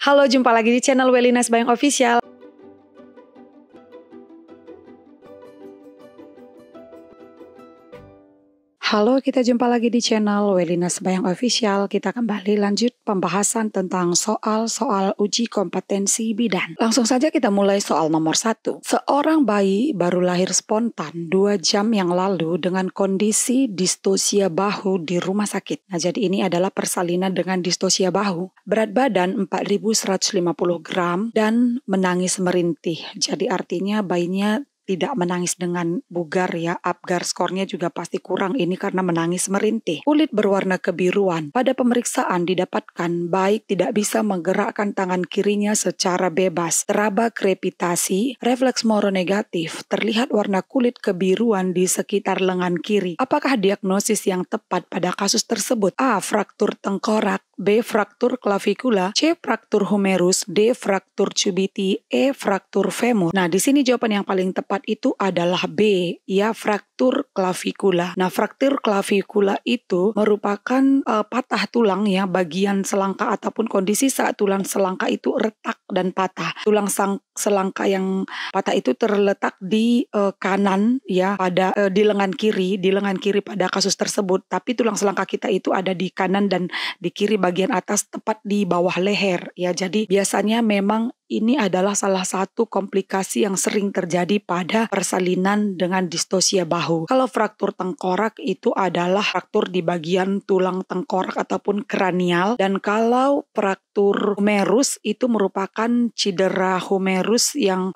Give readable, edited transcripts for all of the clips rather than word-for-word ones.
Halo, jumpa lagi di channel Wellines Bayang Official. Halo, kita jumpa lagi di channel Wellines Bayang Official. Kita kembali lanjut pembahasan tentang soal-soal uji kompetensi bidan. Langsung saja kita mulai soal nomor 1. Seorang bayi baru lahir spontan 2 jam yang lalu dengan kondisi distosia bahu di rumah sakit. Nah, jadi ini adalah persalinan dengan distosia bahu. Berat badan 4.150 gram dan menangis merintih. Jadi artinya bayinya tidak menangis dengan bugar ya, Apgar skornya juga pasti kurang ini karena menangis merintih. Kulit berwarna kebiruan. Pada pemeriksaan didapatkan baik tidak bisa menggerakkan tangan kirinya secara bebas. Teraba krepitasi, refleks moro negatif, terlihat warna kulit kebiruan di sekitar lengan kiri. Apakah diagnosis yang tepat pada kasus tersebut? A. Fraktur tengkorak, B. Fraktur klavikula, C. Fraktur humerus, D. Fraktur cubiti, E. Fraktur femur. Nah, di sini jawaban yang paling tepat itu adalah B, ya, fraktur klavikula. Nah, fraktur klavikula itu merupakan patah tulang ya, bagian selangka ataupun kondisi saat tulang selangka itu retak dan patah. Tulang selangka yang patah itu terletak di kanan ya, pada di lengan kiri pada kasus tersebut. Tapi tulang selangka kita itu ada di kanan dan di kiri bagian atas tepat di bawah leher ya. Jadi biasanya memang ini adalah salah satu komplikasi yang sering terjadi pada persalinan dengan distosia bahu. Kalau fraktur tengkorak itu adalah fraktur di bagian tulang tengkorak ataupun kranial, dan kalau fraktur humerus itu merupakan cedera humerus yang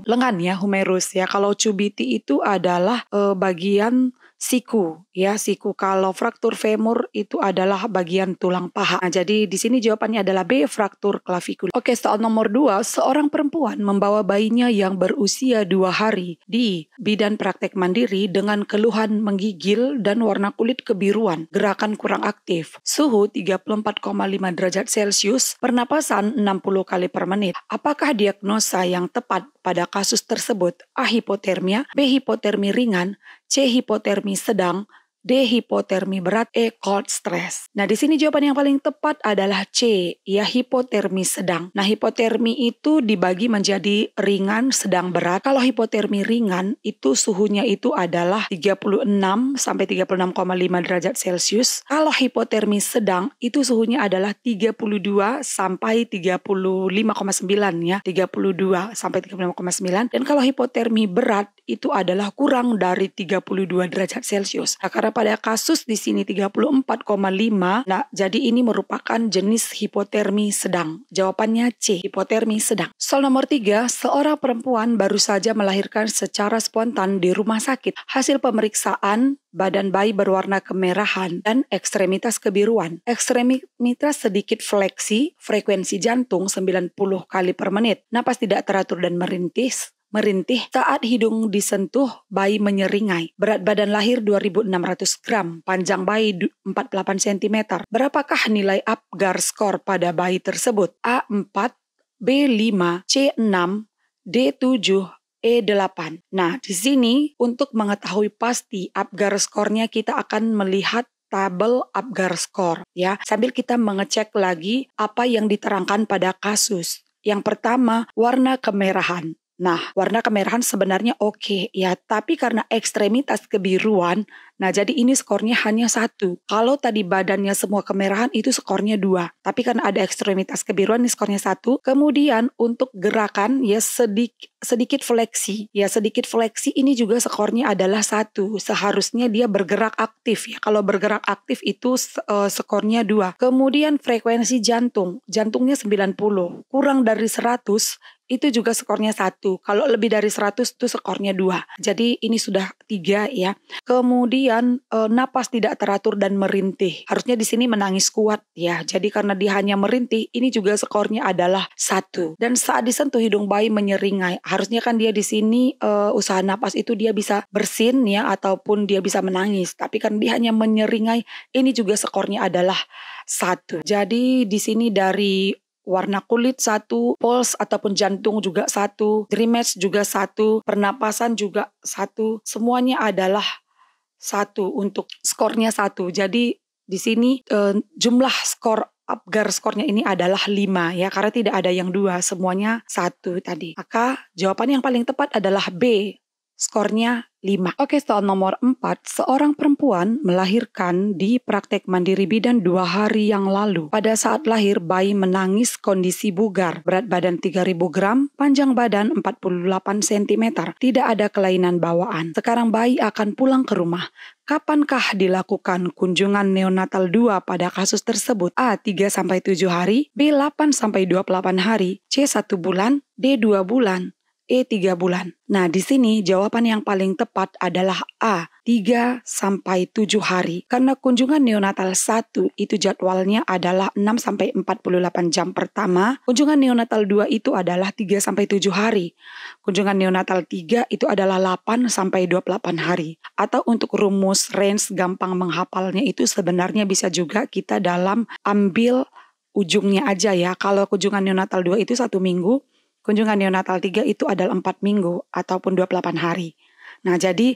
lengan ya, humerus ya. Kalau cubiti itu adalah bagian siku ya, siku. Kalau fraktur femur itu adalah bagian tulang paha. Nah, jadi di sini jawabannya adalah B, fraktur klavikula. Oke, soal nomor 2, seorang perempuan membawa bayinya yang berusia 2 hari di bidan praktek mandiri dengan keluhan menggigil dan warna kulit kebiruan, gerakan kurang aktif, suhu 34,5 derajat Celcius, pernapasan 60 kali per menit. Apakah diagnosa yang tepat pada kasus tersebut? A. Hipotermia, B. Hipotermi ringan, C. Hipotermi sedang, D. Hipotermi berat, E. Cold stress. Nah, di sini jawaban yang paling tepat adalah C, ya, hipotermi sedang. Nah, hipotermi itu dibagi menjadi ringan, sedang, berat. Kalau hipotermi ringan itu suhunya itu adalah 36 sampai 36,5 derajat Celcius. Kalau hipotermi sedang itu suhunya adalah 32 sampai 35,9 ya, 32 sampai 35,9. Dan kalau hipotermi berat itu adalah kurang dari 32 derajat Celcius. Nah, karena pada kasus di sini 34,5, nah jadi ini merupakan jenis hipotermi sedang. Jawabannya C, hipotermi sedang. Soal nomor 3, seorang perempuan baru saja melahirkan secara spontan di rumah sakit. Hasil pemeriksaan, badan bayi berwarna kemerahan dan ekstremitas kebiruan. Ekstremitas sedikit fleksi, frekuensi jantung 90 kali per menit. Napas tidak teratur dan merintih. Saat hidung disentuh, bayi menyeringai. Berat badan lahir 2.600 gram, panjang bayi 48 cm. Berapakah nilai Apgar skor pada bayi tersebut? A 4, B 5, C 6, D 7, E 8. Nah, di sini untuk mengetahui pasti Apgar skornya kita akan melihat tabel Apgar skor ya. Sambil kita mengecek lagi apa yang diterangkan pada kasus. Yang pertama, warna kemerahan. Nah, warna kemerahan sebenarnya oke ya, tapi karena ekstremitas kebiruan, nah jadi ini skornya hanya 1. Kalau tadi badannya semua kemerahan itu skornya 2, tapi karena ada ekstremitas kebiruan ini skornya 1. Kemudian untuk gerakan ya sedikit fleksi. Ya, sedikit fleksi ini juga skornya adalah 1. Seharusnya dia bergerak aktif ya. Kalau bergerak aktif itu skornya 2. Kemudian frekuensi jantungnya 90. Kurang dari 100 itu juga skornya 1. Kalau lebih dari 100 itu skornya 2. Jadi ini sudah 3 ya. Kemudian napas tidak teratur dan merintih. Harusnya di sini menangis kuat ya. Jadi karena dia hanya merintih, ini juga skornya adalah 1. Dan saat disentuh hidung bayi menyeringai. Harusnya kan dia di sini usaha napas itu dia bisa bersin ya, ataupun dia bisa menangis. Tapi kan dia hanya menyeringai, ini juga skornya adalah 1. Jadi di sini dari warna kulit 1, pulse ataupun jantung juga 1, Drimatch juga 1, pernapasan juga 1, semuanya adalah 1 untuk skornya 1. Jadi di sini jumlah skor Apgar skornya ini adalah 5 ya, karena tidak ada yang 2, semuanya 1 tadi. Maka jawaban yang paling tepat adalah B, skornya 5. Oke, soal nomor 4. Seorang perempuan melahirkan di praktek mandiri bidan 2 hari yang lalu. Pada saat lahir, bayi menangis kondisi bugar, berat badan 3.000 gram, panjang badan 48 cm. Tidak ada kelainan bawaan. Sekarang bayi akan pulang ke rumah. Kapankah dilakukan kunjungan neonatal 2 pada kasus tersebut? A. 3-7 hari, B. 8-28 hari, C. 1 bulan, D. 2 bulan, E. 3 bulan. Nah, di sini jawaban yang paling tepat adalah A. 3-7 hari. Karena kunjungan neonatal 1 itu jadwalnya adalah 6-48 jam pertama. Kunjungan neonatal 2 itu adalah 3-7 hari. Kunjungan neonatal 3 itu adalah 8-28 hari. Atau untuk rumus range gampang menghafalnya itu sebenarnya bisa juga kita dalam ambil ujungnya aja ya. Kalau kunjungan neonatal 2 itu 1 minggu, kunjungan neonatal 3 itu adalah 4 minggu ataupun 28 hari. Nah, jadi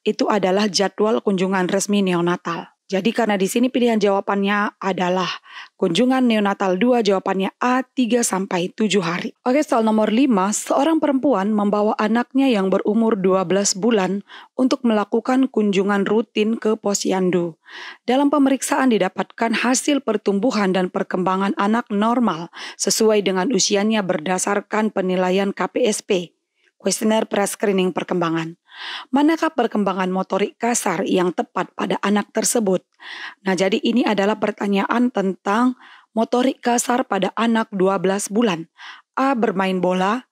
itu adalah jadwal kunjungan resmi neonatal. Jadi karena di sini pilihan jawabannya adalah kunjungan neonatal 2, jawabannya A. 3-7 hari. Oke, soal nomor 5. Seorang perempuan membawa anaknya yang berumur 12 bulan untuk melakukan kunjungan rutin ke posyandu. Dalam pemeriksaan didapatkan hasil pertumbuhan dan perkembangan anak normal sesuai dengan usianya berdasarkan penilaian KPSP, kuesioner pra-screening perkembangan. Manakah perkembangan motorik kasar yang tepat pada anak tersebut? Nah, jadi ini adalah pertanyaan tentang motorik kasar pada anak 12 bulan. A. Bermain bola,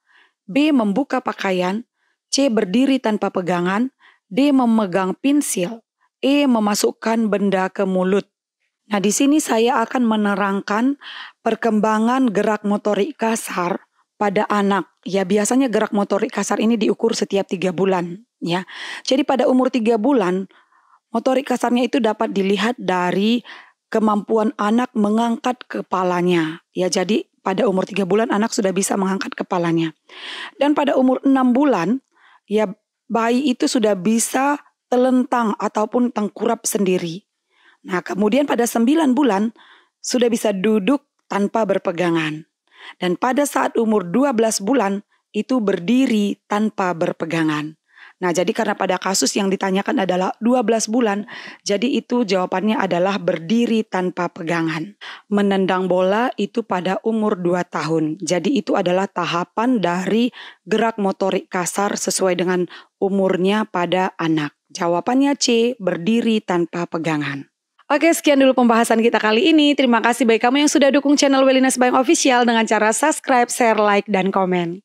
B. Membuka pakaian, C. Berdiri tanpa pegangan, D. Memegang pensil, E. Memasukkan benda ke mulut. Nah, di sini saya akan menerangkan perkembangan gerak motorik kasar pada anak. Ya, biasanya gerak motorik kasar ini diukur setiap 3 bulan. Ya, jadi pada umur 3 bulan, motorik kasarnya itu dapat dilihat dari kemampuan anak mengangkat kepalanya. Ya, jadi pada umur 3 bulan anak sudah bisa mengangkat kepalanya. Dan pada umur 6 bulan, ya bayi itu sudah bisa telentang ataupun tengkurap sendiri. Nah, kemudian pada 9 bulan sudah bisa duduk tanpa berpegangan. Dan pada saat umur 12 bulan itu berdiri tanpa berpegangan. Nah, jadi karena pada kasus yang ditanyakan adalah 12 bulan, jadi itu jawabannya adalah berdiri tanpa pegangan. Menendang bola itu pada umur 2 tahun. Jadi itu adalah tahapan dari gerak motorik kasar sesuai dengan umurnya pada anak. Jawabannya C, berdiri tanpa pegangan. Oke, sekian dulu pembahasan kita kali ini. Terima kasih bagi kamu yang sudah dukung channel Welina Sembayang Official dengan cara subscribe, share, like, dan komen.